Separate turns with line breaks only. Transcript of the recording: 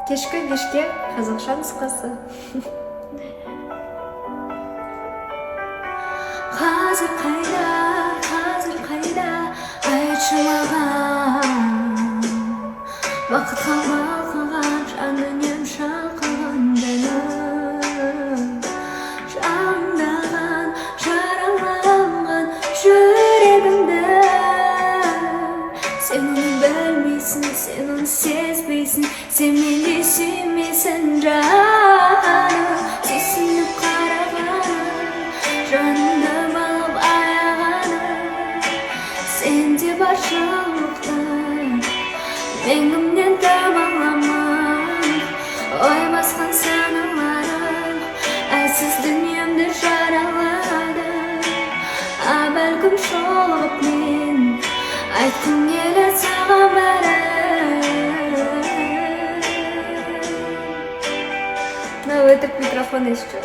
Кешкі бешке қазақша нұсқасы. Қазір қайда, айтшы маған. Бақытқа балқыған жаным шалқыған дәнім. Жандаған, жараланған жүрегімді. Сен оны білмейсің, сен оны сезбейсің, сен мені сүймейсің жаным. Сүйсініп қарағаным, жанымды балып аяғаным. Сенде бар шындықтың, меңімнен табаламын. Ой басқан саналарым, әлсіз дүниемді жаралады. Бәлкім шолып мен айтқым келеді саған бәрін. Мынау өтірік микрофон естіп